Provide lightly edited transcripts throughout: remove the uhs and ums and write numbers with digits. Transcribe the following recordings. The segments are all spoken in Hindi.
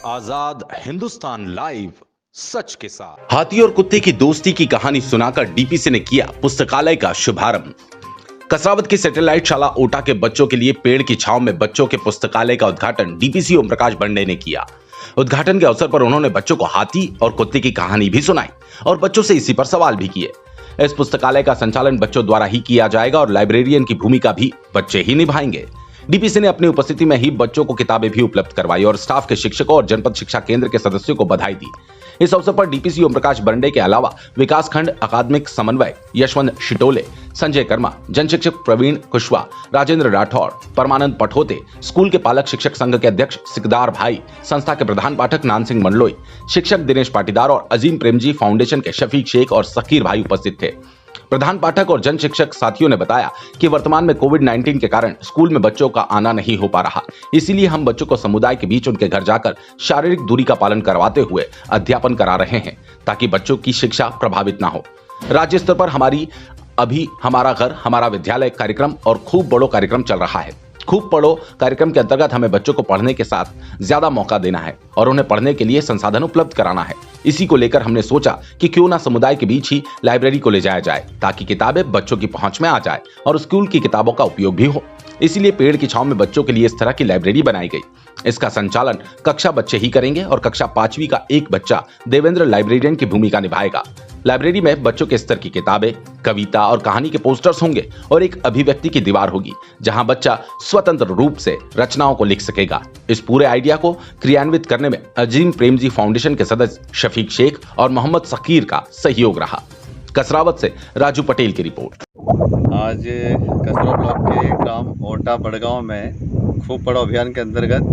आजाद हिंदुस्तान लाइव, सच के साथ। हाथी और कुत्ते की दोस्ती की कहानी सुनाकर डीपीसी ने किया पुस्तकालय का शुभारंभ। कसरावत की सैटेलाइट शाला ओटा के बच्चों के लिए पेड़ की छांव में बच्चों के पुस्तकालय का उद्घाटन डीपीसी ओम प्रकाश बंडे ने किया। उद्घाटन के अवसर पर उन्होंने बच्चों को हाथी और कुत्ते की कहानी भी सुनाई और बच्चों से इसी पर सवाल भी किए। इस पुस्तकालय का संचालन बच्चों द्वारा ही किया जाएगा और लाइब्रेरियन की भूमिका भी बच्चे ही निभाएंगे। डीपीसी ने अपनी उपस्थिति में ही बच्चों को किताबें भी उपलब्ध करवाई और स्टाफ के शिक्षकों और जनपद शिक्षा केंद्र के सदस्यों को बधाई दी। इस अवसर पर डीपीसी ओम प्रकाश बंडे के अलावा विकासखंड अकादमिक समन्वय यशवंत शिटोले, संजय कर्मा, जन शिक्षक प्रवीण कुशवाहा, राजेंद्र राठौड़, परमानंद पठोते, स्कूल के पालक शिक्षक संघ के अध्यक्ष सिकदार भाई, संस्था के प्रधान पाठक नानसिंह मंडलोई, शिक्षक दिनेश पाटीदार और अजीम प्रेमजी फाउंडेशन के शफीक शेख और सकीर भाई उपस्थित थे। प्रधान पाठक और जन शिक्षक साथियों ने बताया कि वर्तमान में कोविड-19 के कारण स्कूल में बच्चों का आना नहीं हो पा रहा, इसीलिए हम बच्चों को समुदाय के बीच उनके घर जाकर शारीरिक दूरी का पालन करवाते हुए अध्यापन करा रहे हैं ताकि बच्चों की शिक्षा प्रभावित ना हो। राज्य स्तर पर अभी हमारा घर हमारा विद्यालय कार्यक्रम और खूब बड़ो कार्यक्रम चल रहा है। खूब पढ़ो कार्यक्रम के अंतर्गत हमें बच्चों को पढ़ने के साथ ज्यादा मौका देना है और उन्हें पढ़ने के लिए संसाधन उपलब्ध कराना है। इसी को लेकर हमने सोचा कि क्यों ना समुदाय के बीच ही लाइब्रेरी को ले जाया जाए ताकि किताबें बच्चों की पहुंच में आ जाए और स्कूल की किताबों का उपयोग भी हो। इसीलिए पेड़ की छांव में बच्चों के लिए इस तरह की लाइब्रेरी बनाई गई। इसका संचालन कक्षा बच्चे ही करेंगे और कक्षा 5वीं का एक बच्चा देवेंद्र लाइब्रेरियन की भूमिका निभाएगा। लाइब्रेरी में बच्चों के स्तर की किताबें, कविता और कहानी के पोस्टर्स होंगे और एक अभिव्यक्ति की दीवार होगी जहां बच्चा स्वतंत्र रूप से रचनाओं को लिख सकेगा। इस पूरे आइडिया को क्रियान्वित करने में अजीम प्रेमजी फाउंडेशन के सदस्य शफीक शेख और मोहम्मद सकीर का सहयोग रहा। कसरावत से राजू पटेल की रिपोर्ट। आज कसरा ब्लॉक के ग्राम ओटा बड़गांव में खूब पढ़ो अभियान के अंतर्गत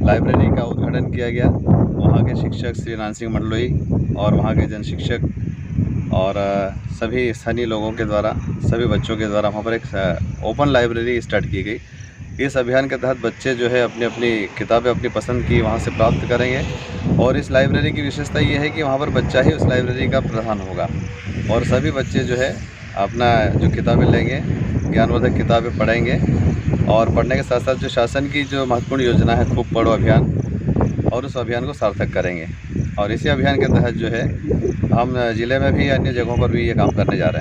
लाइब्रेरी का उद्घाटन किया गया। वहाँ के शिक्षक श्री नानसिंह मंडलोई और वहाँ के जन शिक्षक और सभी स्थानीय लोगों के द्वारा, सभी बच्चों के द्वारा वहाँ पर एक ओपन लाइब्रेरी स्टार्ट की गई। इस अभियान के तहत बच्चे जो है अपनी अपनी किताबें अपनी पसंद की वहाँ से प्राप्त करेंगे और इस लाइब्रेरी की विशेषता ये है कि वहाँ पर बच्चा ही उस लाइब्रेरी का प्रधान होगा और सभी बच्चे जो है अपना जो किताबें लेंगे, ज्ञानवर्धक किताबें पढ़ेंगे और पढ़ने के साथ साथ जो शासन की जो महत्वपूर्ण योजना है खूब पढ़ो अभियान, और उस अभियान को सार्थक करेंगे। और इसी अभियान के तहत जो है हम ज़िले में भी अन्य जगहों पर भी ये काम करने जा रहे हैं।